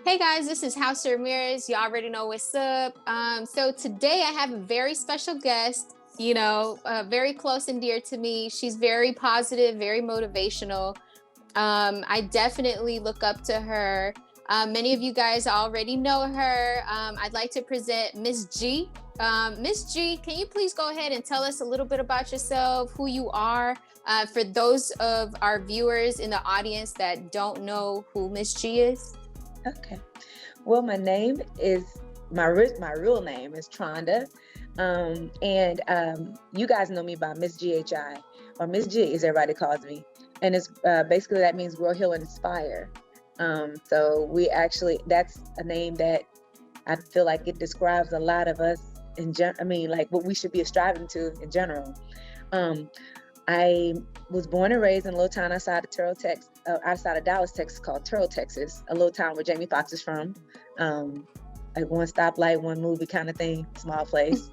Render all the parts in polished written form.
Hey guys, this is House of Ramirez. You already know what's up. So today I have a very special guest, very close and dear to me. She's very positive, very motivational. I definitely look up to her. Many of you guys already know her. I'd like to present Miss G. Miss G, can you please go ahead and tell us a little bit about yourself, who you are, for those of our viewers in the audience that don't know who Miss G is? Okay. Well, my real name is Tronda, and you guys know me by Miss GHI, or Miss G, as everybody calls me, and it's basically that means grow, heal, and inspire. So that's a name that I feel like it describes a lot of us like what we should be striving to in general. Um, I was born and raised in a little town outside of Dallas, Texas, called Turtle, Texas, a little town where Jamie Foxx is from. Like one stoplight, one movie kind of thing, small place.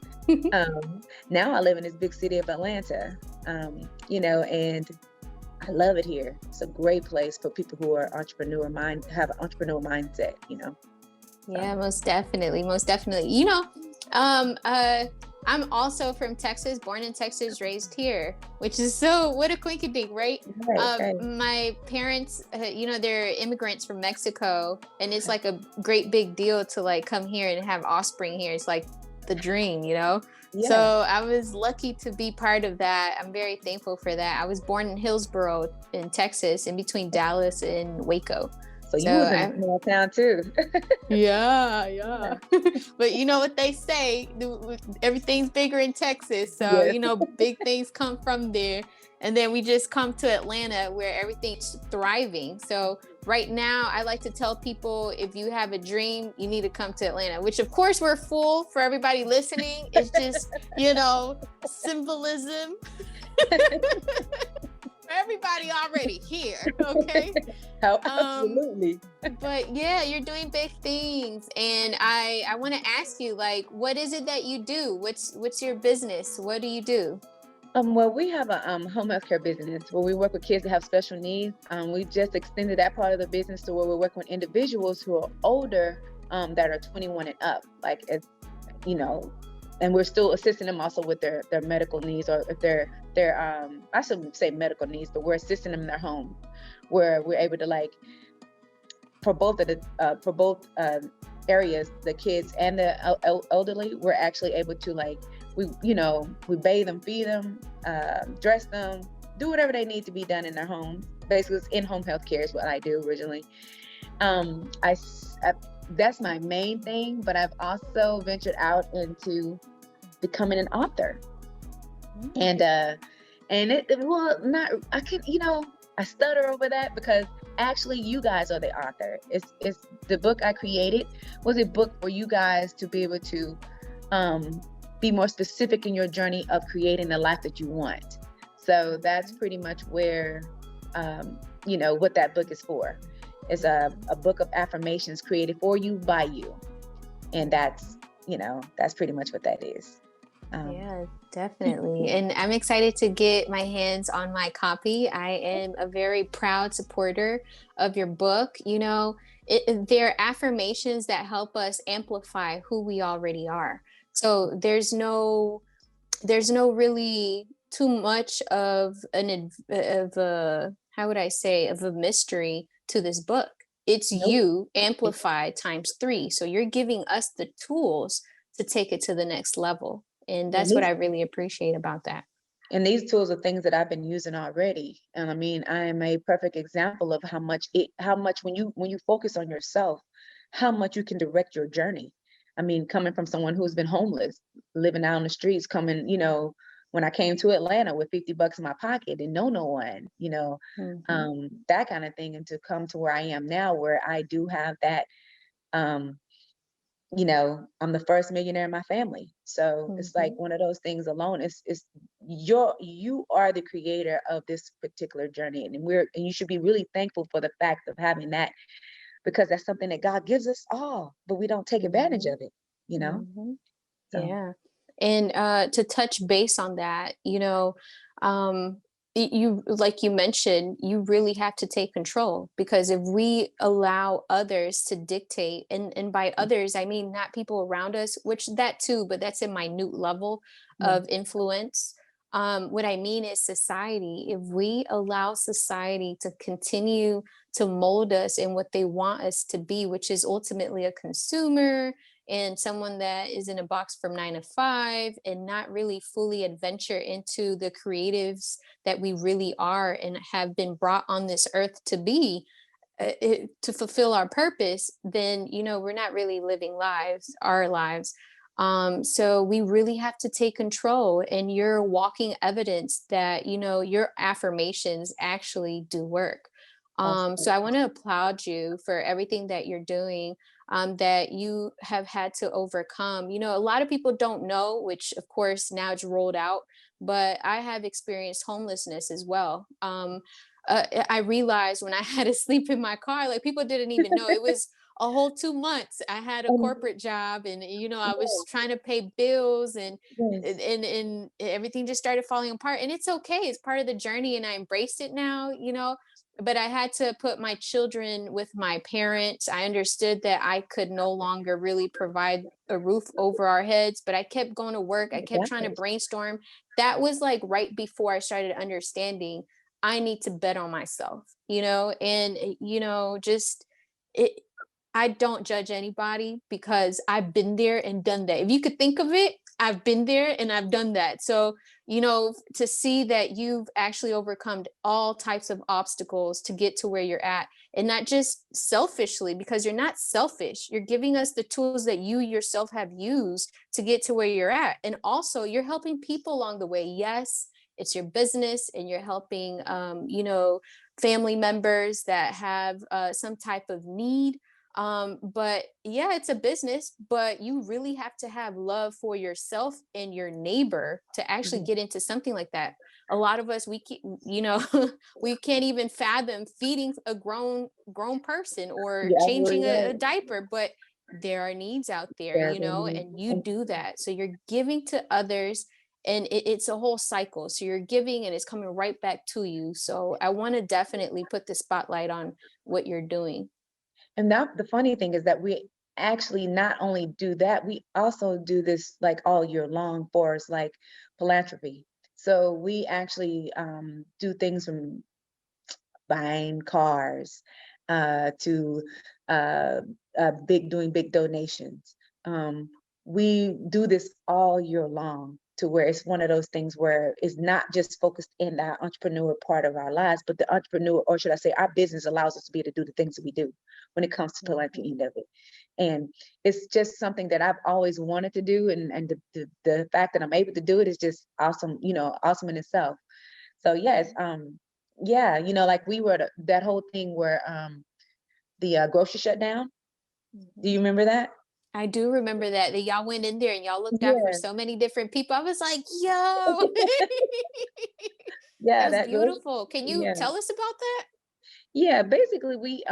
Now I live in this big city of Atlanta, and I love it here. It's a great place for people who are have an entrepreneur mindset. Yeah, most definitely. Most definitely. I'm also from Texas, born in Texas, raised here, which is what a quinkydink, right? Right. My parents, they're immigrants from Mexico, and it's like a great big deal to like come here and have offspring here. It's like the dream. Yeah. So I was lucky to be part of that. I'm very thankful for that. I was born in Hillsboro in Texas, in between Dallas and Waco. So you was in a small town too. Yeah. But you know what they say, everything's bigger in Texas. So, Yes. Big things come from there. And then we just come to Atlanta where everything's thriving. So right now, I like to tell people, if you have a dream, you need to come to Atlanta, which of course we're full for everybody listening. It's just, symbolism. Everybody already here, okay? Absolutely. But yeah, you're doing big things, and I want to ask you, like, what is it that you do? What's your business? What do you do? Well, we have a home health care business where we work with kids that have special needs. We just extended that part of the business to where we're working with individuals who are older, that are 21 and up, like, and we're still assisting them also with their medical needs, or if they're I shouldn't say medical needs, but we're assisting them in their home, where we're able to, like, for both areas, the kids and the elderly, we're actually able to, like, we bathe them, feed them, dress them, do whatever they need to be done in their home. Basically, it's in-home health care is what I do originally. That's my main thing, but I've also ventured out into becoming an author. And I stutter over that because actually you guys are the author. It's the book I created was a book for you guys to be able to be more specific in your journey of creating the life that you want. So that's pretty much where what that book is for. It's a book of affirmations created for you by you, and that's pretty much what that is. Yeah, definitely. And I'm excited to get my hands on my copy. I am a very proud supporter of your book. They're affirmations that help us amplify who we already are. So there's no really too much of how would I say, of a mystery to this book. It's Nope. you amplified times 3. So you're giving us the tools to take it to the next level. And that's what I really appreciate about that. And these tools are things that I've been using already. And I mean, I am a perfect example of how much when you focus on yourself, how much you can direct your journey. I mean, coming from someone who's been homeless, living out on the streets, when I came to Atlanta with $50 in my pocket and no one, that kind of thing. And to come to where I am now, where I do have that, I'm the first millionaire in my family. So it's like one of those things alone. You are the creator of this particular journey. And you should be really thankful for the fact of having that, because that's something that God gives us all, but we don't take advantage of it, So. Yeah. And to touch base on that, you, like you mentioned, you really have to take control, because if we allow others to dictate, and by others I mean not people around us, which that too, but that's a minute level Yeah. of influence. What I mean is society. If we allow society to continue to mold us in what they want us to be, which is ultimately a consumer and someone that is in a box from 9 to 5, and not really fully adventure into the creatives that we really are and have been brought on this earth to be, to fulfill our purpose, then we're not really living our lives. So we really have to take control, and you're walking evidence that your affirmations actually do work. So Awesome. I want to applaud you for everything that you're doing, that you have had to overcome. A lot of people don't know, which of course now it's rolled out, but I have experienced homelessness as well. I realized when I had to sleep in my car, like people didn't even know it was a whole 2 months. I had a And corporate job, and I was yes, trying to pay bills, and yes, everything just started falling apart. And it's okay; it's part of the journey, and I embraced it now. But I had to put my children with my parents. I understood that I could no longer really provide a roof over our heads, but I kept going to work. I kept trying to yes, brainstorm. That was like right before I started understanding I need to bet on myself, and just it. I don't judge anybody, because I've been there and done that. If you could think of it, I've been there and I've done that. So, to see that you've actually overcome all types of obstacles to get to where you're at, and not just selfishly, because you're not selfish. You're giving us the tools that you yourself have used to get to where you're at. And also, you're helping people along the way. Yes, it's your business, and you're helping, family members that have some type of need. But yeah, it's a business, but you really have to have love for yourself and your neighbor to actually mhm. get into something like that. A lot of us, we can't even fathom feeding a grown person or You're changing absolutely a right. diaper, but there are needs out there, There are needs. and you do that. So you're giving to others, and it's a whole cycle. So you're giving, and it's coming right back to you. So I want to definitely put the spotlight on what you're doing. And now the funny thing is that we actually not only do that, we also do this like all year long for us, like philanthropy. So we actually do things from buying cars to uh, doing big donations. Um, we do this all year long to where it's one of those things where it's not just focused in that entrepreneur part of our lives, but the entrepreneur, or should I say, our business allows us to be able to do the things that we do when it comes to philanthropy Mhm. end of it. And it's just something that I've always wanted to do, and the fact that I'm able to do it is just awesome, awesome in itself. So yes, yeah, like we were that whole thing where the grocery shut down. Do you Mhm. remember that? I do remember that y'all went in there and y'all looked out for Yeah. so many different people. I was like, yo, it Yeah, was that grocery. beautiful. Can you Yeah. tell us about that? Yeah, basically we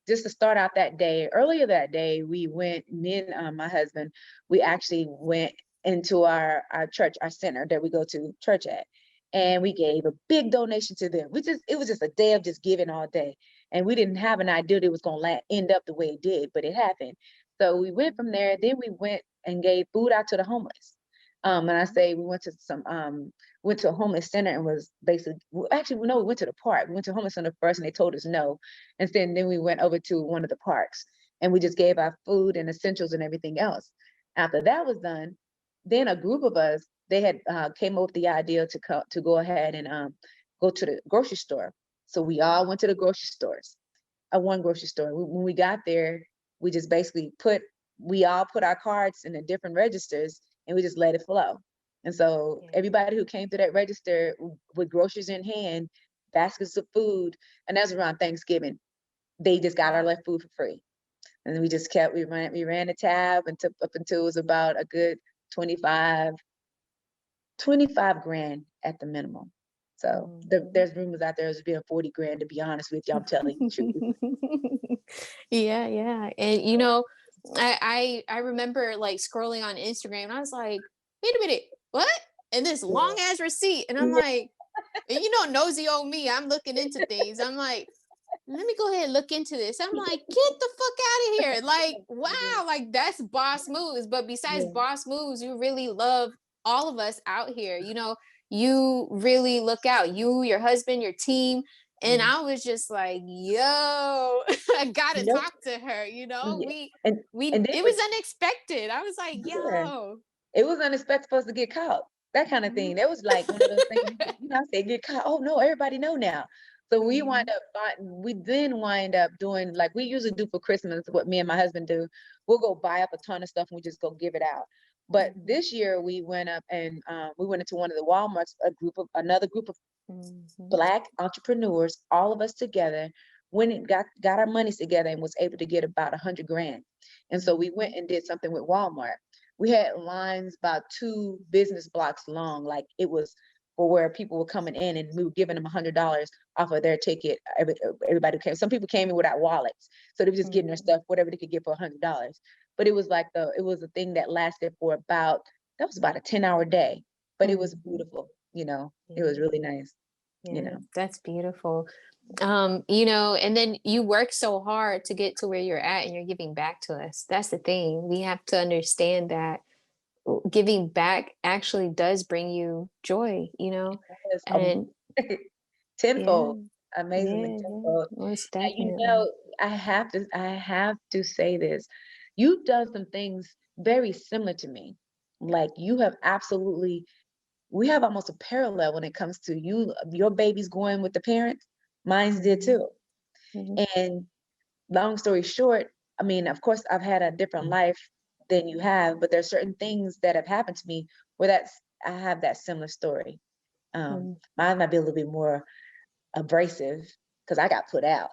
just to start out that day, earlier that day, we went, me and my husband, we actually went into our church, our center that we go to church at. And we gave a big donation to them. It was just a day of just giving all day. And we didn't have an idea that it was gonna end up the way it did, but it happened. So we went from there, then we went and gave food out to the homeless. And I say we went to a homeless center and was basically, well, actually, no, we went to the park. We went to a homeless center first and they told us no. And then we went over to one of the parks and we just gave our food and essentials and everything else. After that was done, then a group of us, they had came up with the idea to go ahead and go to the grocery store. So we all went to the grocery stores, one grocery store. When we got there, we just basically we all put our cards in the different registers and we just let it flow. And so Yeah. everybody who came through that register with groceries in hand, baskets of food, and that's around Thanksgiving, they just got our left food for free. And then we ran the tab and took up until it was about a good 25, 25 grand at the minimum. So Mhm. there's rumors out there as being 40 grand, to be honest with you. I'm telling you the truth. Yeah, yeah. And I remember like scrolling on Instagram, and I was like, wait a minute, what? And this long Yeah. ass receipt. And I'm Yeah. like, And nosy old me, I'm looking into things. I'm like, let me go ahead and look into this. I'm like, get the fuck out of here. Like, wow, like that's boss moves. But besides Yeah. boss moves, you really love all of us out here. You really look out, you, your husband, your team. And Yeah. I was just like, yo, I gotta Nope. talk to her. Yeah. We And we and then it was unexpected. I was like, yeah, yo. it was unexpected for us to get caught. That kind of thing. Mhm. That was like one of those things. I say get caught. Oh no, everybody know now. So we wind Mhm. up. We then wind up doing like we usually do for Christmas. What me and my husband do, we'll go buy up a ton of stuff and we just go give it out. But Mhm. this year we went up and we went into one of the Walmarts. Another group of Mhm. Black entrepreneurs, all of us together, went and got our monies together and was able to get about 100 grand. And so we went Mhm. and did something with Walmart. We had lines about 2 business blocks long, like it was for where people were coming in and we were giving them $100 off of their ticket. Everybody came. Some people came in without wallets, so they were just getting their Mhm. stuff, whatever they could get for $100. But it was like it was a thing that lasted for that was about a 10-hour day, but it was Mhm. beautiful. It was Yeah. really nice. You Yeah, know. that's beautiful. And then you work so hard to get to where you're at and you're giving back to us. That's the thing. We have to understand that giving back actually does bring you joy, Yes, and yeah, tenfold, amazingly yeah, yeah, tenfold. most Now, definitely. I have to say this. You've done some things very similar to me. Like you have absolutely, we have almost a parallel when it comes to your babies going with the parents. Mine's did Mhm, too. mhm, And long story short, I mean, of course, I've had a different life than you have, but there's certain things that have happened to me where I have that similar story. mhm. Mine might be a little bit more abrasive because I got put out.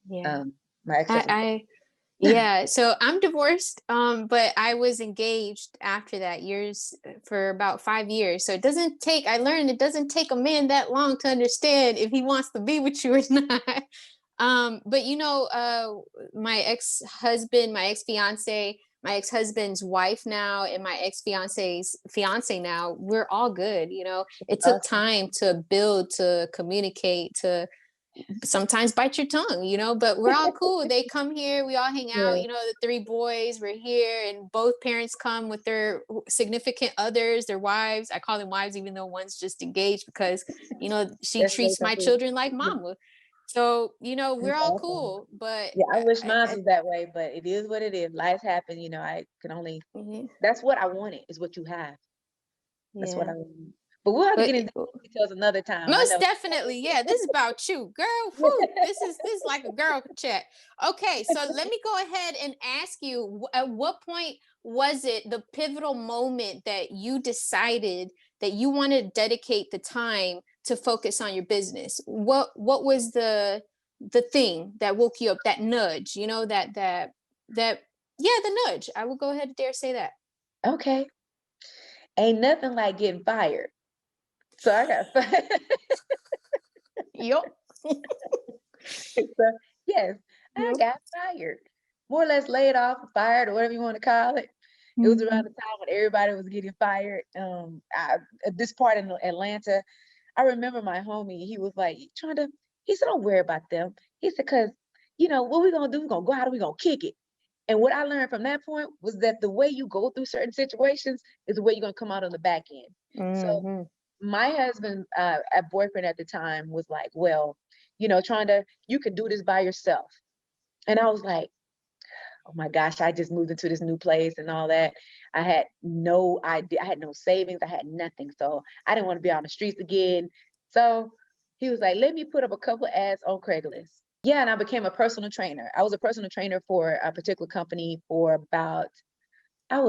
Yeah. Um, my ex-husband. I Yeah, so I'm divorced, but I was engaged after that years for about 5 years. So I learned it doesn't take a man that long to understand if he wants to be with you or not. But my ex-husband, my ex-fiance, my ex-husband's wife now, and my ex-fiance's fiance now, we're all good. It took Awesome. time to build, to communicate, to sometimes bite your tongue, but we're all cool. They come here, we all hang out, Yeah, the three boys, we're here, and both parents come with their significant others, their wives. I call them wives, even though one's just engaged because, she that's so treats my complete. children like Yeah, mama. So, we're that's all awesome. cool, but Yeah, I wish I, mine I, was that way, but it is what it is. Life happen, I can only, yeah, that's what I wanted, is what you have. That's what I yeah. want. But we'll have to But get into details another time. I most know. definitely, yeah. This is about you, girl. Whew, this is like a girl chat. Okay, so let me go ahead and ask you: at what point was it the pivotal moment that you decided that you want to dedicate the time to focus on your business? What was the thing that woke you up? That nudge, that yeah, the nudge. I will go ahead and dare say that. Okay. Ain't nothing like getting fired. So I got fired. Yep. So yes, I Yep. got fired. More or less laid off, fired, or whatever you want to call it. It was around Mhm. the time when everybody was getting fired. At this part in Atlanta, I remember my homie, he was like, he said, don't worry about them. He said, because, what we gonna do, we're gonna go out and we're gonna kick it. And what I learned from that point was that the way you go through certain situations is the way you're gonna come out on the back end. So Mhm. my husband, a boyfriend at the time was like, well, you can do this by yourself. And I was like, oh my gosh, I just moved into this new place and all that. I had no idea. I had no savings. I had nothing. So I didn't want to be on the streets again. So he was like, let me put up a couple of ads on Craigslist. Yeah, and I became a personal trainer. I was a personal trainer for a particular company for about, I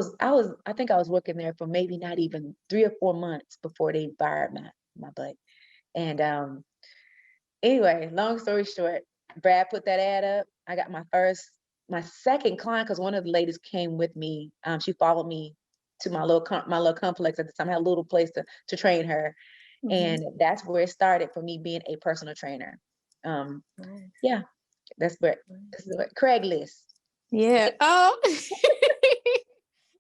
think I was working there for maybe not even 3 or 4 months before they fired my butt. And anyway, long story short, Brad put that ad up. I got my second client because one of the ladies came with me. She followed me to my little complex at the time. I had a little place to train her, Mhm. and that's where it started for me being a personal trainer. Um, Nice. yeah, that's where Nice. this is what Craigslist. Yeah. Oh.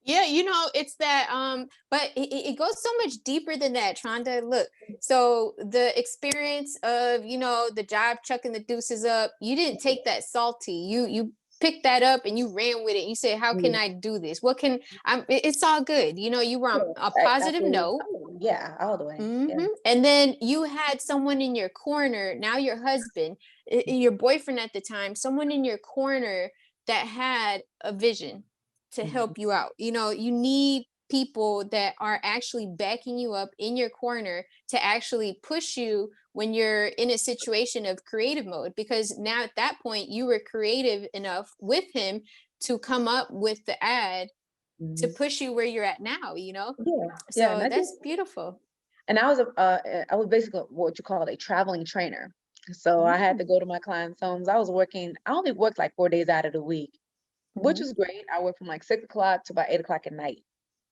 Yeah, it's that but it goes so much deeper than that, Tronda. Look, so the experience of, the job chucking the deuces up, you didn't take that salty. You picked that up and you ran with it. You said, how can Yeah, I do this? What can it's all good. You were on yeah, a I positive believe. note. Oh, yeah, all the way. Yeah. And then you had someone in your corner, now your husband, your boyfriend at the time, someone in your corner that had a vision to Mhm. help you out. You need people that are actually backing you up in your corner to actually push you when you're in a situation of creative mode. Because now at that point, you were creative enough with him to come up with the ad to Mhm. push you where you're at now. Yeah, yeah, and So I did. that's beautiful. And I was basically what you call a traveling trainer. So I had to Mm. go to my clients' homes. I only worked like 4 days out of the week, which Mhm, was great. I worked from like 6 o'clock to about 8 o'clock at night,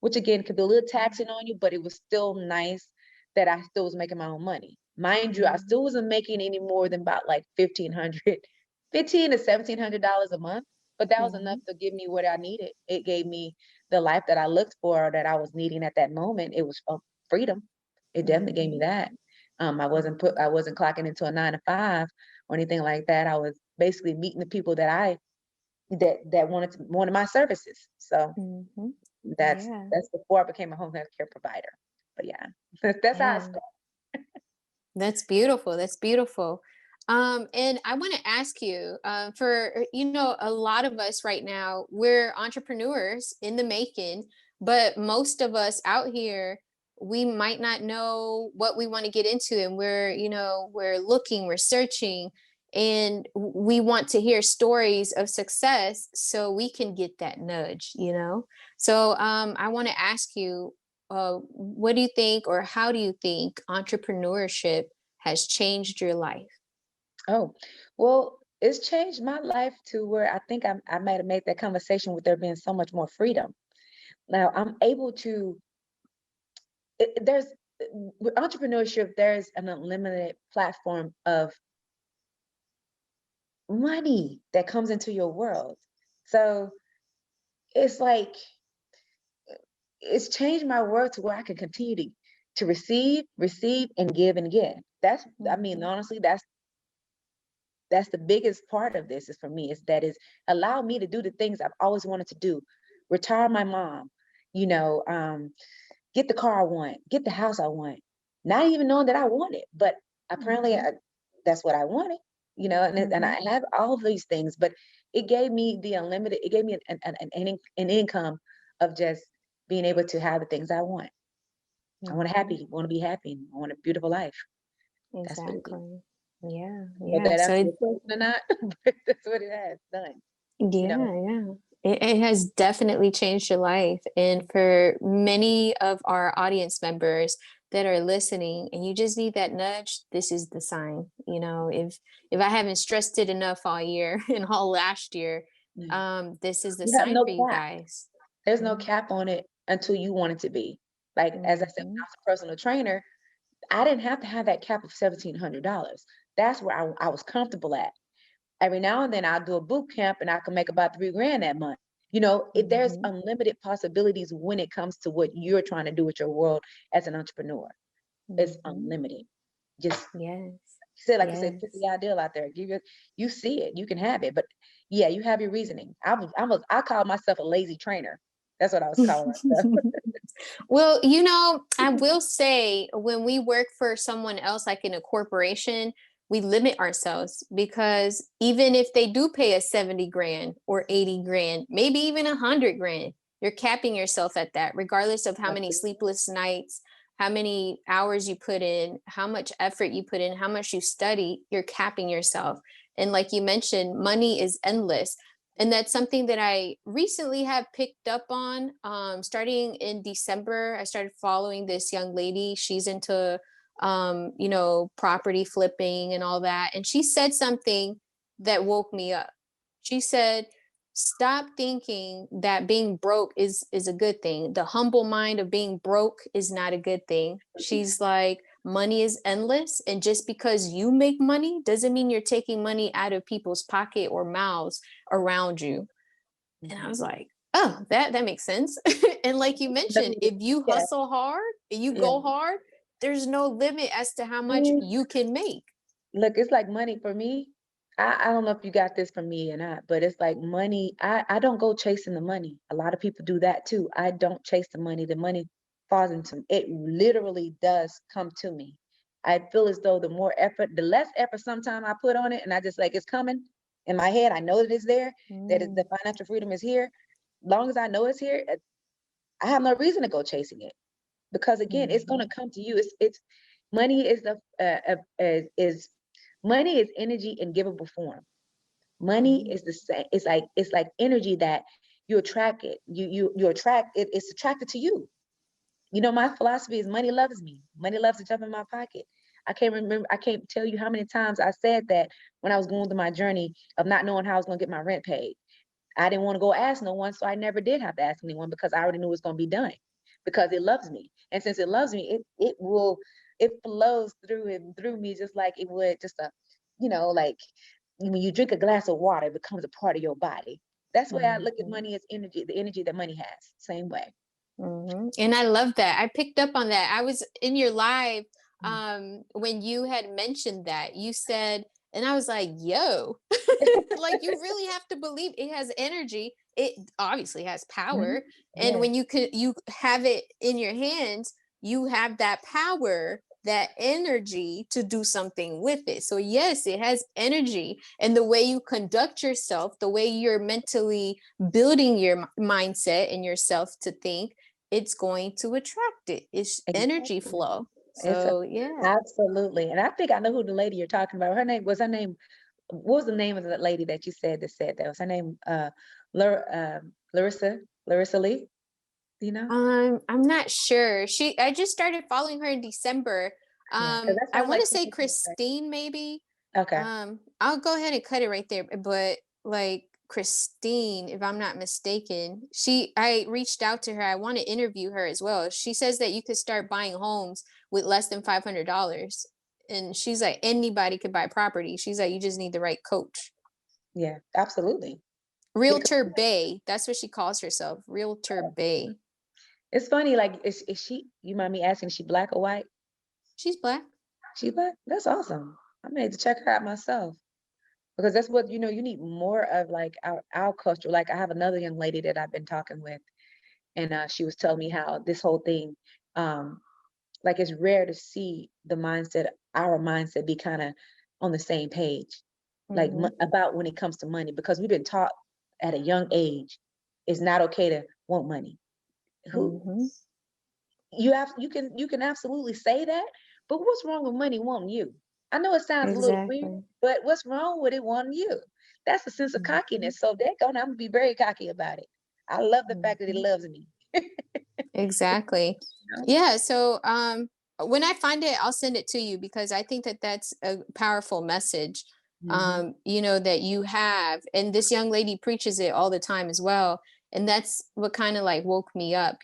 which again could be a little taxing on you, but it was still nice that I still was making my own money. Mind you, I mhm, still wasn't making any more than about like 1,500, 15 to $1,700 a month. But that was enough mhm, to give me what I needed. It gave me the life that I looked for, that I was needing at that moment. It was freedom. It definitely gave me mhm, that. mhm, I wasn't clocking into a 9 to 5 or anything like that. I was basically meeting the people that wanted my services. So mhm. that's Yeah, that's before I became a home health care provider. But yeah, that's how it yeah. started. That's beautiful. That's beautiful. And I want to ask you, for a lot of us right now, we're entrepreneurs in the making, but most of us out here, we might not know what we want to get into, and we're looking, we're searching, and we want to hear stories of success so we can get that nudge. So I want to ask you, what do you think, or how do you think entrepreneurship has changed your life? Oh, well, it's changed my life to where I think I might have made that conversation with there being so much more freedom. Now I'm able to. There's with entrepreneurship, there's an unlimited platform of money that comes into your world. So it's like it's changed my world to where I can continue to receive, and give and get. I mean, Mhm, honestly, that's the biggest part of this is for me is that is allow me to do the things I've always wanted to do. Retire my mom, you know, get the car I want, get the house I want, not even knowing that I want it, but apparently mhm, that's what I wanted, and mhm, I have all of these things, but it gave me an income of just being able to have the things I want. mhm. Want to be happy, I want a beautiful life. That's what it is. Exactly. Yeah, Whether yeah. that So answer your question or not, but that's what it has done, you know. yeah, yeah. It has definitely changed your life. And for many of our audience members that are listening, and you just need that nudge, this is the sign. If I haven't stressed it enough all year and all last year, Yeah. this is the You have sign no for you cap. guys. There's no Yeah. cap on it until you want it to be. Like, as I said, when I Mhm, was a personal trainer, I didn't have to have that cap of $1,700. That's where I was comfortable at. Every now and then I'll do a boot camp and I can make about 3 grand that month. There's mhm, unlimited possibilities when it comes to what you're trying to do with your world as an entrepreneur. It's mhm. unlimited. Just Yes. say, like you said, put Yes. the ideal out there. You see it, you can have it. But yeah, you have your reasoning. I call myself a lazy trainer. That's what I was calling myself. Well, I will say when we work for someone else, like in a corporation, we limit ourselves because even if they do pay us 70 grand or 80 grand, maybe even 100 grand, you're capping yourself at that, regardless of how many Absolutely. sleepless nights, how many hours you put in, how much effort you put in, how much you study, you're capping yourself. And like you mentioned, money is endless, and that's something that I recently have picked up on. Starting in December, I started following this young lady. She's into property flipping and all that, and she said something that woke me up. She said, stop thinking that being broke is a good thing. The humble mind of being broke is not a good thing. She's like, money is endless, and just because you make money doesn't mean you're taking money out of people's pocket or mouths around you. And I Mhm. was like, Oh, that makes sense. And like you mentioned, if you Yeah, hustle hard and you yeah. go hard, there's no limit as to how much Mm, you can make. Look, it's like money for me. I don't know if you got this from me or not, but it's like money. I don't go chasing the money. A lot of people do that too. I don't chase the money. The money falls into it, literally does come to me. I feel as though the more effort, the less effort sometimes I put on it, and I just like it's coming in my head. I know that it's there, that the Mm, financial freedom is here. Long as I know it's here, I have no reason to go chasing it because again, it's gonna mhm, come to you. It's money is the is money is energy in givable form. Money mhm, is the same. It's like energy that you attract it. You attract it. It's attracted to you. You know, my philosophy is money loves me. Money loves to jump in my pocket. I can't remember. I can't tell you how many times I said that when I was going through my journey of not knowing how I was going to get my rent paid. I didn't want to go ask no one, so I never did have to ask anyone because I already knew it was going to be done because it loves me. And since it loves me, it flows through and through me just like it would just a, like when you drink a glass of water, it becomes a part of your body. That's the way I look at mhm. money as energy, the energy that money has. Same way. And I love that. I picked up on that. I was in your live Mm. when you had mentioned that. You said, and I was like, yo, like you really have to believe it has energy. It obviously has Mhm. power. And Yeah, when you have it in your hands, you have that power, that energy to do something with it. So yes, it has energy. And the way you conduct yourself, the way you're mentally building your mindset and yourself to think, it's going to attract it. It's energy exactly. flow. It's So yeah. absolutely. And I think I know who the lady you're talking about. Her name, what was the name of the lady that you said that? Was her name Larissa Lee? Do you know? I'm not sure. I just started following her in December. Yeah, because that I sounds want like to say something she would Christine, maybe. say. Okay. I'll go ahead and cut it right there. But like Christine, if I'm not mistaken, I reached out to her. I want to interview her as well. She says that you could start buying homes with less than $500. And she's like, anybody could buy property. She's like, you just need the right coach. Yeah, absolutely. Because Realtor Bay. That's what she calls herself. Realtor Bay. it's funny, like, is she, you mind me asking, is she black or white? She's black. She black? That's awesome. I may have to check her out myself. Because that's what, you need more of like our culture. Like I have another young lady that I've been talking with, and she was telling me how this whole thing, um, like it's rare to see our mindset be kind of on the same page, like Mm-hmm. about when it comes to money, because we've been taught at a young age, it's not okay to want money. Who Mm-hmm. you can absolutely say that, but what's wrong with money wanting you? I know it sounds a little weird, Exactly. but what's wrong with it wanting you? That's a sense of Mhm, cockiness. So I'm gonna be very cocky about it. I love the fact that it mhm. loves me. Exactly. You Yeah, so when I find it, I'll send it to you because I think that that's a powerful message, know? that you have. And this young lady preaches it all the time as well. And that's what kind of like woke me up.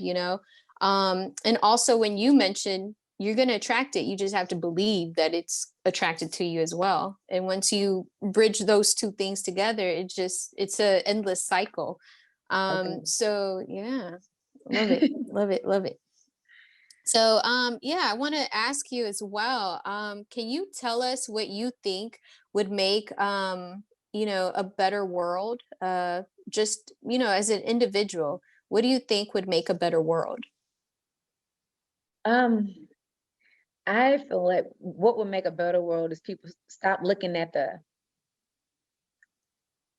And also when you mentioned you're going to attract it, you just have to believe that it's attracted to you as well. And once you bridge those two things together, it's a endless cycle. Agree. So yeah, love it, love it, love it. So, yeah, I want to ask you as well. Can you tell us what you think would make, a better world? Just, as an individual, what do you think would make a better world? um, I feel like what would make a better world is people stop looking at the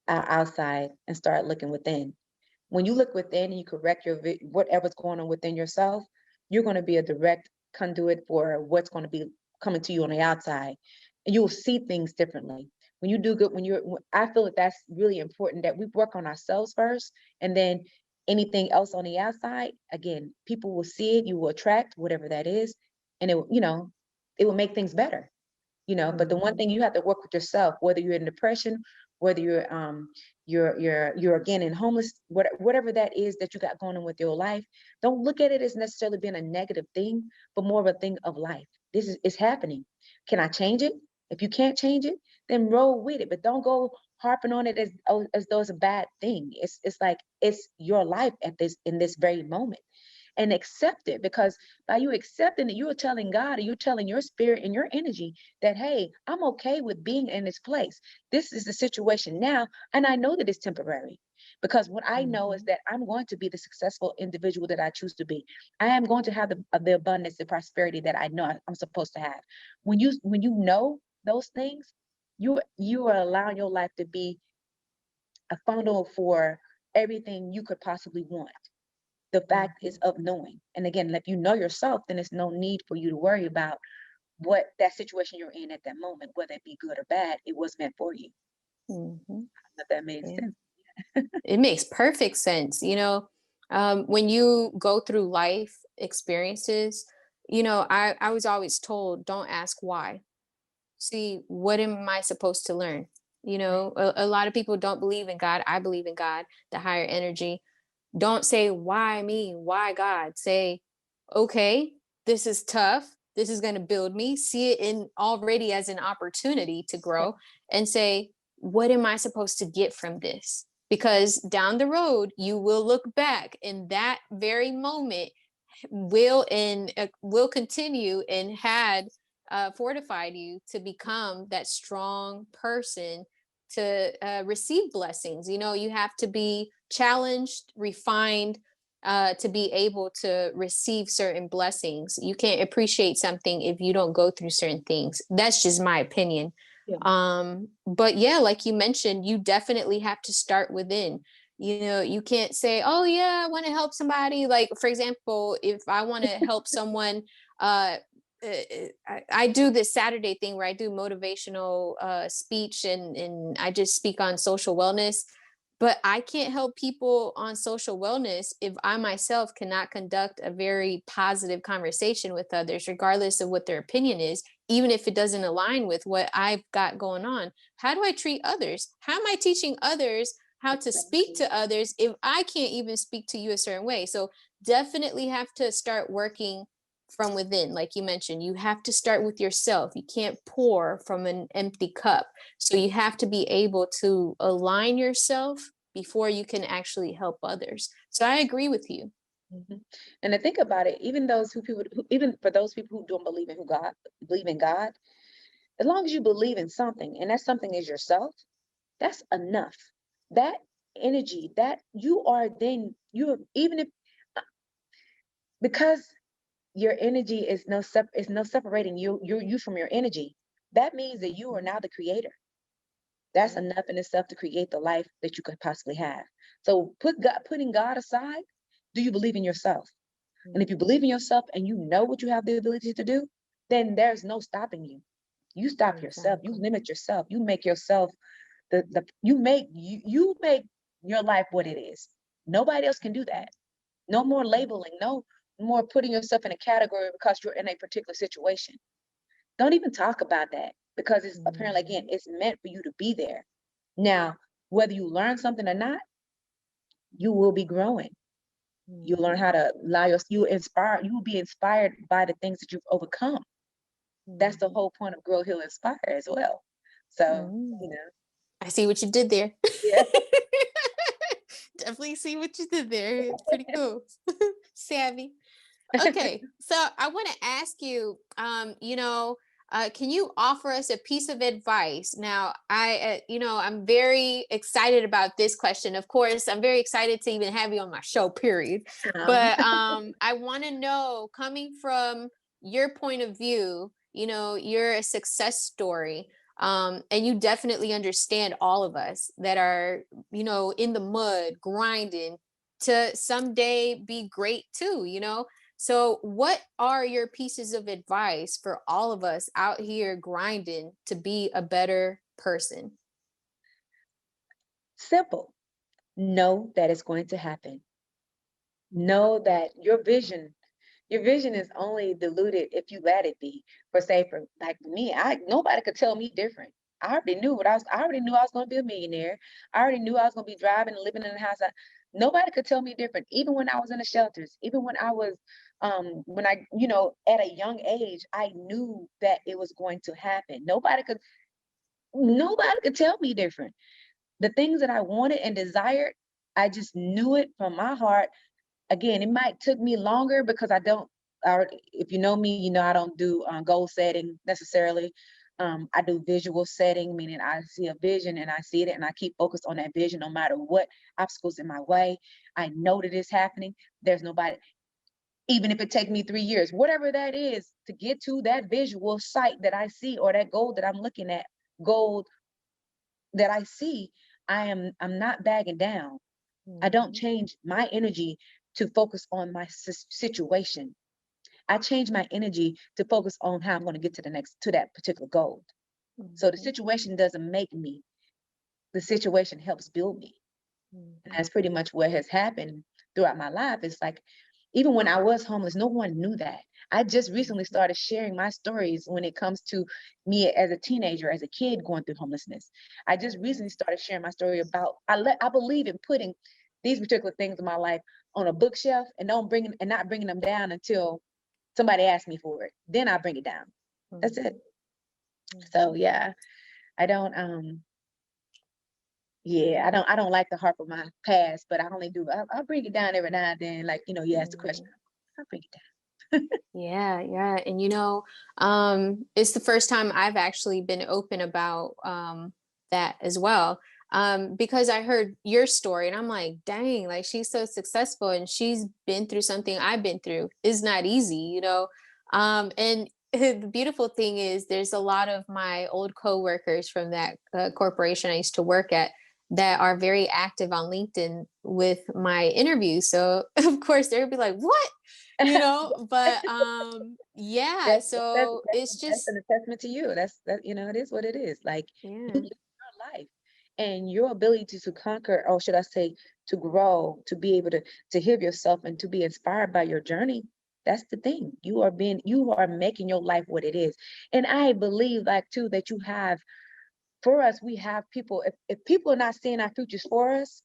outside and start looking within. When you look within and you correct whatever's going on within yourself, you're going to be a direct conduit for what's going to be coming to you on the outside, and you will see things differently. When you do good, I feel that that's really important that we work on ourselves first, and then anything else on the outside, again, people will see it, you will attract whatever that is, and it will make things better. But the one Mhm. thing you have to work with yourself, whether you're in depression, whether you're again in homeless, whatever that is that you got going on with your life, don't look at it as necessarily being a negative thing, but more of a thing of life. This is it's happening. Can I change it? If you can't change it, then roll with it, but don't go harping on it as though it's a bad thing. It's like it's your life in this very moment. And accept it, because by you accepting it, you are telling God, or you're telling your spirit and your energy that, hey, I'm okay with being in this place. This is the situation now, and I know that it's temporary. Because what I know is that I'm going to be the successful individual that I choose to be. I am going to have the abundance, the prosperity that I know I'm supposed to have. When you know those things, you are allowing your life to be a funnel for everything you could possibly want. The fact is of knowing. And again, if you know yourself, then there's no need for you to worry about what that situation you're in at that moment, whether it be good or bad. It was meant for you. If that made Yeah. sense. It makes perfect sense. When you go through life experiences, I was always told, don't ask why. See, what am I supposed to learn? Right. A lot of people don't believe in God. I believe in God, the higher energy. Don't say, why me? Why God? Say, okay, this is tough. This is going to build me. See it in already as an opportunity to grow, and say, what am I supposed to get from this? Because down the road, you will look back, and that very moment will continue and had fortified you to become that strong person to receive blessings. You have to be challenged, refined, to be able to receive certain blessings. You can't appreciate something if you don't go through certain things. That's just my opinion. Yeah. But yeah, like you mentioned, you definitely have to start within. You can't say, oh yeah, I want to help somebody. Like, for example, if I want to help someone, I do this Saturday thing where I do motivational speech, and I just speak on social wellness. But I can't help people on social wellness if I myself cannot conduct a very positive conversation with others, regardless of what their opinion is, even if it doesn't align with what I've got going on. How do I treat others? How am I teaching others how to speak Exactly. to others if I can't even speak to you a certain way? So definitely have to start working from within. Like you mentioned, you have to start with yourself. You can't pour from an empty cup. So you have to be able to align yourself before you can actually help others. So I agree with you. And to think about it, even for those people who don't believe in God, as long as you believe in something, and that something is yourself, that's enough. That energy that you are, then even if, because your energy is no separating you from your energy. That means that you are now the creator. That's Yeah. enough in itself to create the life that you could possibly have. So putting God aside, do you believe in yourself? And if you believe in yourself and you know what you have the ability to do, then there's no stopping you. You stop yourself. You Exactly. limit yourself. You make yourself you make your life what it is. Nobody else can do that. No more labeling. No more putting yourself in a category because you're in a particular situation. Don't even talk about that, because it's apparently, again, Mhm. it's meant for you to be there. Now, whether you learn something or not, you will be growing. You learn Mhm. how to you will be inspired by the things that you've overcome. That's the Mhm. whole point of Grow, Heal, Inspire as well. So, Mm. you know, I see what you did there. yeah. Definitely see what you did there. It's pretty cool. Savvy. Okay, so I want to ask you, can you offer us a piece of advice? Now, I'm very excited about this question. Of course, I'm very excited to even have you on my show, period. Um, But I want to know, coming from your point of view, you're a success story. And you definitely understand all of us that are, in the mud, grinding to someday be great too. So, what are your pieces of advice for all of us out here grinding to be a better person? Simple. Know that it's going to happen. Know that your vision is only diluted if you let it be. For like me, nobody could tell me different. I already knew I was going to be a millionaire. I already knew I was going to be driving and living in a house. Nobody could tell me different. Even when I was in the shelters, even when I was, when I, at a young age, I knew that it was going to happen. Nobody could tell me different. the things that I wanted and desired, I just knew it from my heart. Again, it might took me longer because if you know me, you know I don't do goal setting necessarily. I do visual setting, meaning I see a vision and I see it and I keep focused on that vision no matter what obstacles in my way. I know that it's happening. There's nobody, even if it takes me 3 years, whatever that is, to get to that visual sight that I see, or that goal that I'm looking at, goal that I see, I'm not bagging down. I don't Mhm. change my energy to focus on my situation. I change my energy to focus on how I'm going to get to that particular goal. So the Mhm. situation doesn't make me, the situation helps build me. And Mhm. that's pretty much what has happened throughout my life. It's like, even when I was homeless, no one knew that. I just recently Mhm. started sharing my stories when it comes to me as a teenager, as a kid going through homelessness. I just recently started sharing my story about, I believe in putting these particular things in my life on a bookshelf and not bringing them down until somebody asks me for it. Then I bring it down. That's it. Mhm. So Mhm. yeah, I don't yeah, I don't like to harp on my past, but I'll bring it down every now and then. Like, you ask the question, Mhm. I'll bring it Yeah, yeah. And it's the first time I've actually been open about that as well. Because I heard your story and I'm like, dang, like she's so successful and she's been through something I've been through. It's not easy. And the beautiful thing is there's a lot of my old coworkers from that corporation I used to work at that are very active on LinkedIn with my interviews. So of course they'd be like, what? But down. yeah, That's so it's that's just an assessment to you. It is what it is. Like, you yeah. live your life, and your ability to conquer, or should I say, to grow, to be able to heal yourself and to be inspired by your journey. That's the thing. You are making your life what it is. And I believe, like, too, that you have, for us, we have people, if people are not seeing our futures for us,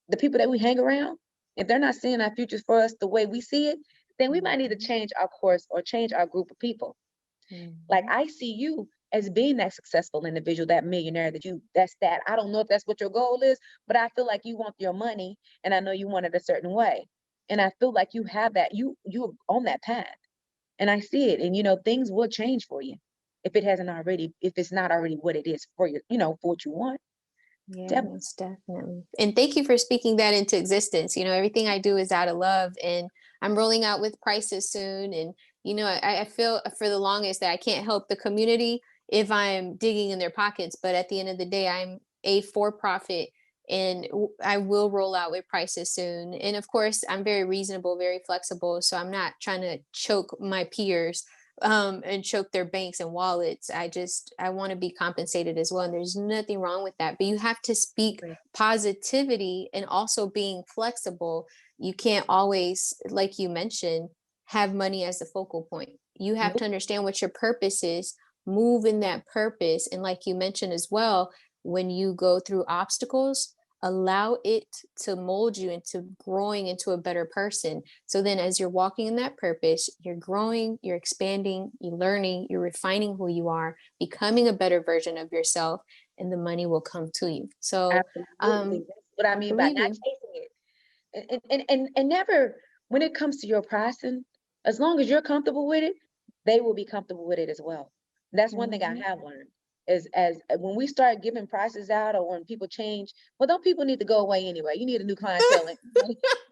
the people that we hang around, if they're not seeing our futures for us the way we see it, then we might need to Mhm. change our course or change our group of people. Like, Mhm. I see you as being that successful individual, that millionaire, that I don't know if that's what your goal is, but I feel like you want your money, and I know you want it a certain way. And I feel like you have that, you're on that path. And I see it. And things will change for you if it's not already what it is for you, for what you want. Yeah, Definitely. most definitely. And thank you for speaking that into existence. Everything I do is out of love, and I'm rolling out with prices soon. And I feel for the longest that I can't help the community if I'm digging in their pockets. But at the end of the day, I'm a for profit, and I will roll out with prices soon. And of course, I'm very reasonable, very flexible. So I'm not trying to choke my peers and choke their banks and wallets. I want to be compensated as well. And there's nothing wrong with that. But you have to speak positivity and also being flexible. You can't always, like you mentioned, have money as the focal point. You have to understand what your purpose is, move in that purpose. And like you mentioned as well, when you go through obstacles, allow it to mold you into growing into a better person. So then, as you're walking in that purpose, you're growing, you're expanding, you're learning, you're refining who you are, becoming a better version of yourself, and the money will come to you. So, Absolutely. That's what I I mean by believe not you. chasing it. And never, when it comes to your pricing, as long as you're comfortable with it, they will be comfortable with it as well. That's one thing I Mhm. have learned is, as when we start giving prices out, or when people change, well, don't people need to go away anyway? You need a new clientele.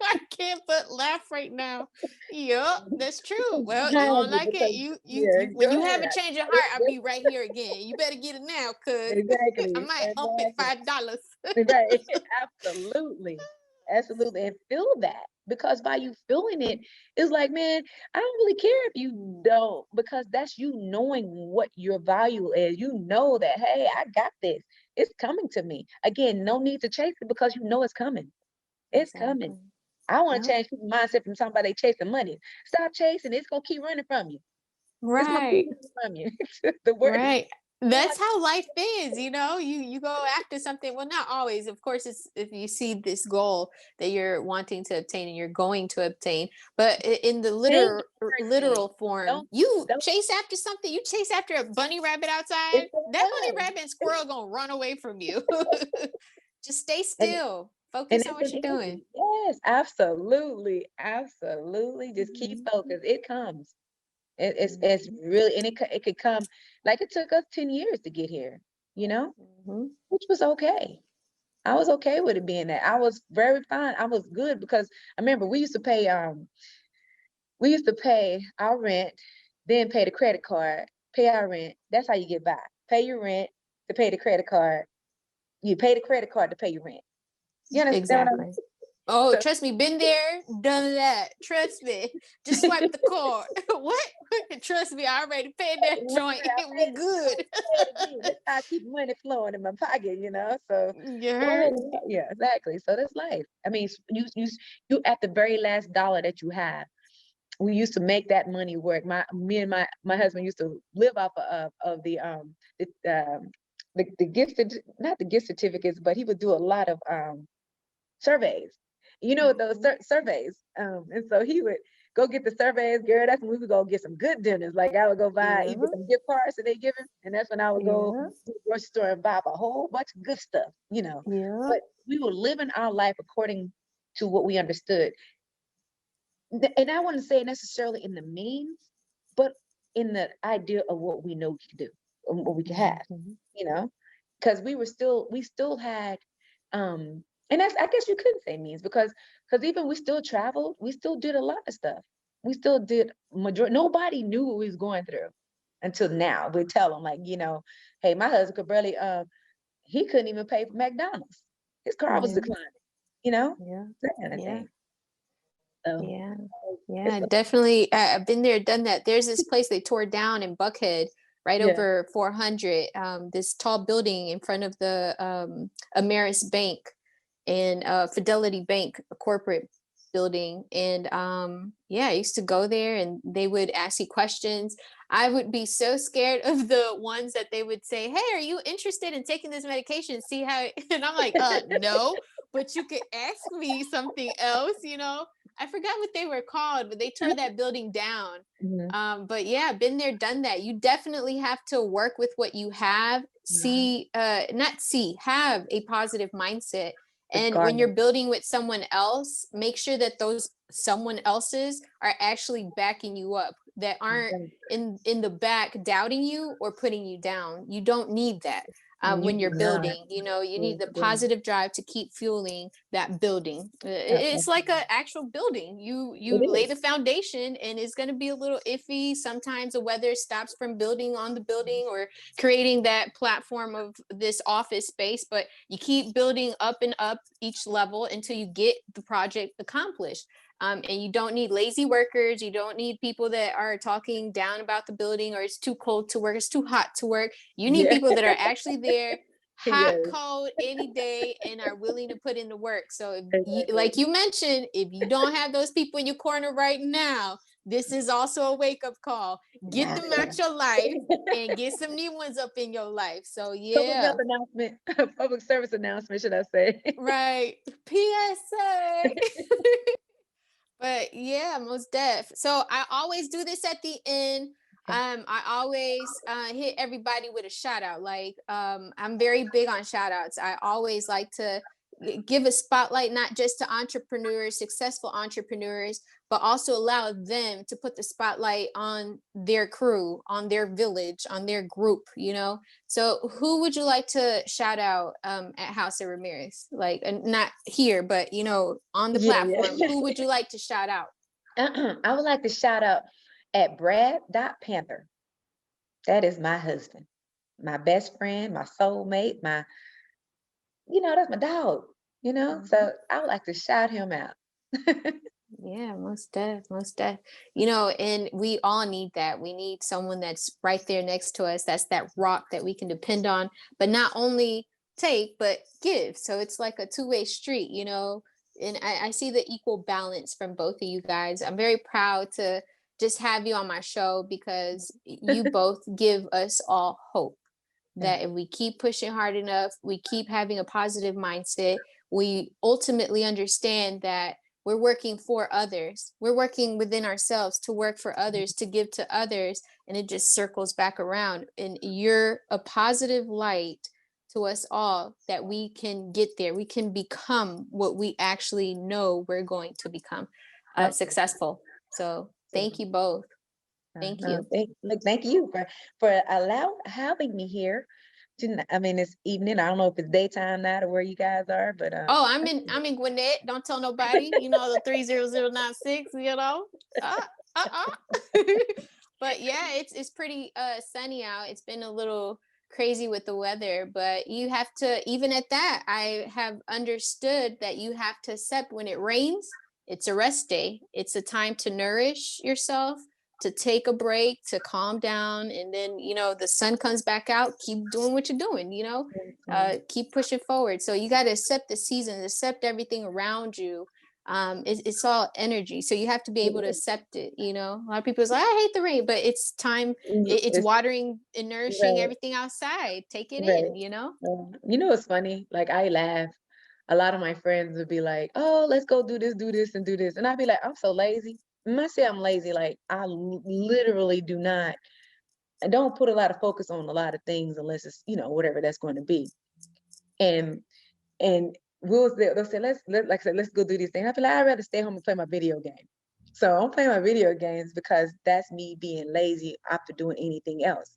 I can't but laugh right now. Yep, that's true. Well, you Behind don't you, like it. because You when go you have ahead. a change of heart, I'll be right here again. You better get it now, cause I Exactly. might up it Exactly. $5. Right. Absolutely. Absolutely. And feel that, because by you feeling it, it's like, man, I don't really care if you don't, because that's you knowing what your value is. You know that, hey, I got this. It's coming to me. Again, no need to chase it, because you know it's coming. It's coming. Exactly. I want to Yep. change people's mindset from somebody chasing money. Stop chasing. It's gonna keep running from you. It's gonna keep Right. running from you. The word. Right. You want That's how life is. You go after something. Well, not always. Of course, it's if you see this goal that you're wanting to obtain and you're going to obtain. But in the think differently. literal form, Don't you don't. chase after something. You chase after a bunny rabbit outside. It's gonna That bunny run. rabbit and squirrel gonna run away from you. Just stay And still. and Focus on it's what an you're doing. energy. Yes, absolutely, absolutely. Just keep Mhm. focused. It comes. It's Mhm. really, and it could come like it took us 10 years to get here, you know, Mhm. which was okay. I was okay with it being that. I was very fine. I was good because I remember we used to pay our rent, then pay the credit card, pay our rent. That's how you get by. Pay your rent to pay the credit card. You pay the credit card to pay your rent. You understand what I mean? Exactly. Oh, So trust me, been there, done that. Trust me. Just swipe the card. What? Trust me, I already paid that when joint. I We paid it, I good. ain't pay it again. That's how I keep money flowing in my pocket, you know. So You go heard? ahead yeah, exactly. So that's life. I mean, you at the very last dollar that you have. We used to make that money work. Me and my husband used to live off of the the not the gift certificates, but he would do a lot of surveys. You know those Mhm. surveys. And so he would go get the surveys, girl. That's when we would go get some good dinners. Like I would go buy Yeah. either some gift cards that they give him, and that's when I would go Yeah. to the grocery store and buy up a whole bunch of good stuff, you know. Yeah. But we were living our life according to what we understood. And I wouldn't say necessarily in the means, but in the idea of what we know we can do and what we can have, Mhm. you know, because we still had, and that's, I guess you couldn't say means because even we still traveled, we still did a lot of stuff. We still did majority, nobody knew what we was going through until now. We tell them like, you know, hey, my husband could barely, he couldn't even pay for McDonald's. His car was Yeah. declining, you know, Yeah. that kind of Yeah. thing. So Yeah. it's Yeah. Definitely. I've been there, done that. There's this place they tore down in Buckhead, right yeah. over 400. This tall building in front of the Ameris Bank and Fidelity Bank, a corporate building. And yeah, I used to go there and they would ask you questions. I would be so scared of the ones that they would say, "Hey, are you interested in taking this medication? See how," and I'm like, no, but you could ask me something else, you know. I forgot what they were called, but they tore that building down. Mhm. But yeah, been there, done that. You definitely have to work with what you have. Mhm. Not see, have a positive mindset. And when you're Regardless. building with someone else, make sure that those someone else's are actually backing you up, that aren't Right. in the back doubting you or putting you down. You don't need that You when do you're not. building. You know, you Yes, need the yes, positive drive to keep fueling that building. It's like absolutely. an actual building. It You lay is. the foundation, and it's going to be a little iffy. Sometimes the weather stops from building on the building or creating that platform of this office space, but you keep building up and up each level until you get the project accomplished. And you don't need lazy workers. You don't need people that are talking down about the building, or it's too cold to work, it's too hot to work. You need Yeah. people that are actually there, hot, Yes, cold, any day, and are willing to put in the work. So, if you, exactly. like you mentioned, if you don't have those people in your corner right now, this is also a wake up call. Get them Exactly. out your life and get some new ones up in your life. So, Public yeah, health announcement, public service announcement, should I say? right. PSA. But yeah, most def. So I always do this at the end. Okay. I always hit everybody with a shout out. Like I'm very big on shout outs. I always like to give a spotlight not just to entrepreneurs, successful entrepreneurs, but also allow them to put the spotlight on their crew, on their village, on their group, you know. So who would you like to shout out at House of Ramirez? Like not here, but you know, on the Yeah, platform, yeah. who would you like to shout out? I would like to shout out at Brad Panther. That is my husband, my best friend, my soulmate, my, that's my dog, Mhm. so I would like to shout him out. Yeah, most def, most def. You know, and we all need that. We need someone that's right there next to us. That's that rock that we can depend on, but not only take, but give. So it's like a two-way street, you know. And I see the equal balance from both of you guys. I'm very proud to just have you on my show because you both give us all hope Yeah. that if we keep pushing hard enough, we keep having a positive mindset, we ultimately understand that we're working for others. We're working within ourselves to work for others, to give to others, and it just circles back around. And you're a positive light to us all that we can get there. We can become what we actually know we're going to become, Absolutely. successful. So thank you both. Thank you. Thank you for having me here. I mean, it's evening. I don't know if it's daytime now or where you guys are, but Oh, I'm in Gwinnett. Don't tell nobody. You know, the 30096. You know. Uh, But yeah, it's pretty sunny out. It's been a little crazy with the weather, but you have to, even at that, I have understood that you have to accept when it rains, it's a rest day. It's a time to nourish yourself, to take a break, to calm down, and then, you know, the sun comes back out, keep doing what you're doing, you know, keep pushing forward. So you got to accept the season, accept everything around you. It's all energy, so you have to be able to accept it. You know, a lot of people say, I hate the rain, but it's time. It's it's watering and nourishing right, everything outside. Take it right. in, you know. You know, it's funny. Like I laugh. A lot of my friends would be like, "Oh, let's go do this, and do this," and I'd be like, "I'm so lazy." When I say I'm lazy, like I literally do not. I don't put a lot of focus on a lot of things unless it's, you know, whatever that's going to be. And they'll say, like I said, let's go do these things. I feel like I'd rather stay home and play my video game. So I'm playing my video games because that's me being lazy after doing anything else.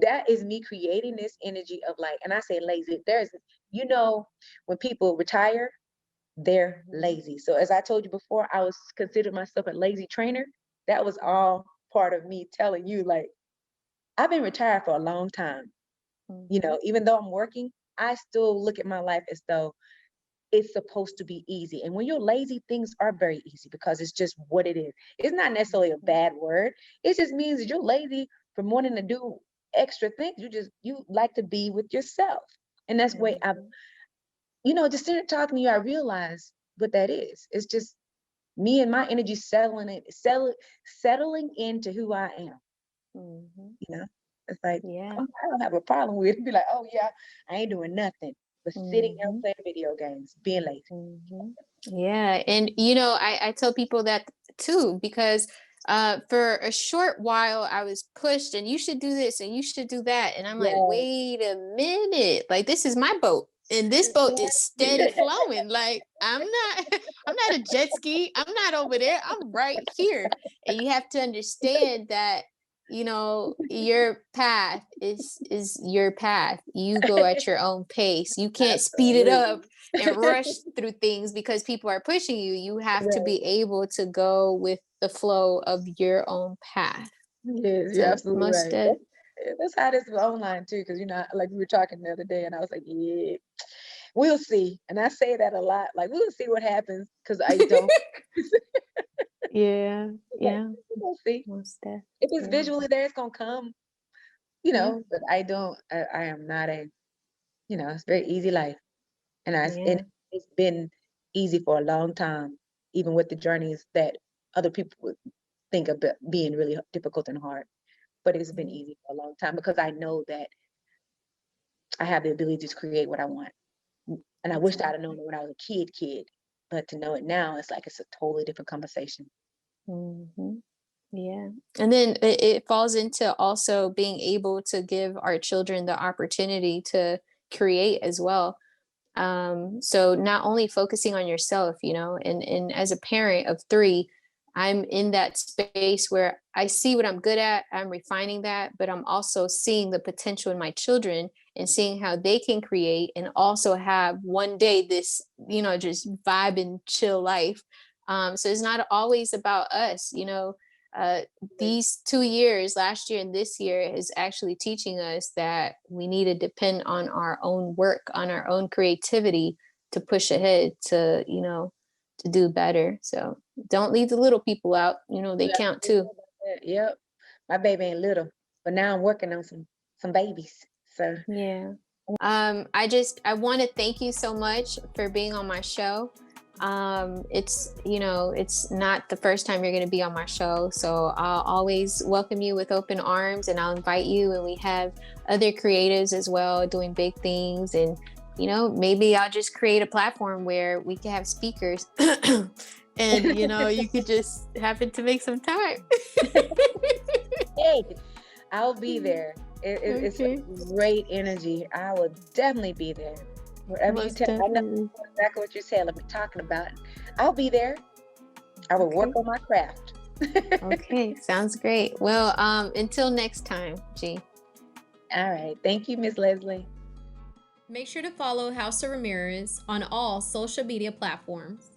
That is me creating this energy of like, and I say lazy, you know, when people retire, they're lazy. So as I told you before, I was considered myself a lazy trainer. That was all part of me telling you, like, I've been retired for a long time. You know, even though I'm working, I still look at my life as though it's supposed to be easy. And when you're lazy, things are very easy because it's just what it is. It's not necessarily a bad word. It just means that you're lazy from wanting to do extra things. You like to be with yourself. And that's the way just sitting talking to you, I realize what that is. It's just me and my energy settling into who I am. You know, it's like, Yeah. oh, I don't have a problem with it. Be like, oh yeah, I ain't doing nothing but sitting there playing video games, being lazy. Yeah, and you know, I tell people that too, because for a short while I was pushed and you should do this and you should do that, and I'm like, Yeah. wait a minute, like this is my boat and this boat is steady flowing. Like I'm not a jet ski, I'm not over there, I'm right here. And you have to understand that, you know, your path is your path. You go at your own pace. You can't speed it up and rush through things because people are pushing you. You have to Right. be able to go with the flow of your own path. Yes, you're So absolutely most right. That's how this is online too, because you know, like we were talking the other day, and I was like, yeah, we'll see. And I say that a lot, like we'll see what happens, because I don't. yeah, Like, yeah, we'll see. most def, If it's yeah, visually there, it's gonna come, you yeah, know. But I don't. I am not a. You know, it's very easy life, and yeah, it's been easy for a long time, even with the journeys that other people would think of being really difficult and hard. But it's been easy for a long time because I know that I have the ability to create what I want. And I wished I'd have known exactly. it when I was a kid, but to know it now, it's like it's a totally different conversation. hmm Yeah. And then it falls into also being able to give our children the opportunity to create as well. So not only focusing on yourself, you know, and as a parent of three, I'm in that space where I see what I'm good at, I'm refining that, but I'm also seeing the potential in my children and seeing how they can create and also have one day this, you know, just vibe and chill life. So it's not always about us, you know. uh, these 2 years, last year and this year, is actually teaching us that we need to depend on our own work, on our own creativity to push ahead, to, you know, to do better. So don't leave the little people out. You know, they Yeah, count too. yep. My baby ain't little, but now I'm working on some babies. So Yeah. I want to thank you so much for being on my show. It's, you know, it's not the first time you're going to be on my show, so I'll always welcome you with open arms, and I'll invite you, and we have other creatives as well doing big things. And you know, maybe I'll just create a platform where we can have speakers and you know, you could just happen to make some time. hey, I'll be there. It's a Okay. great energy. I will definitely be there. Wherever you Most tell, I know definitely. exactly what you're saying. Let me talking about. I'll be there. I will work Okay. on my craft. Okay. Sounds great. Well, until next time, G. All right. Thank you, Miss Leslie. Make sure to follow House of Ramirez on all social media platforms.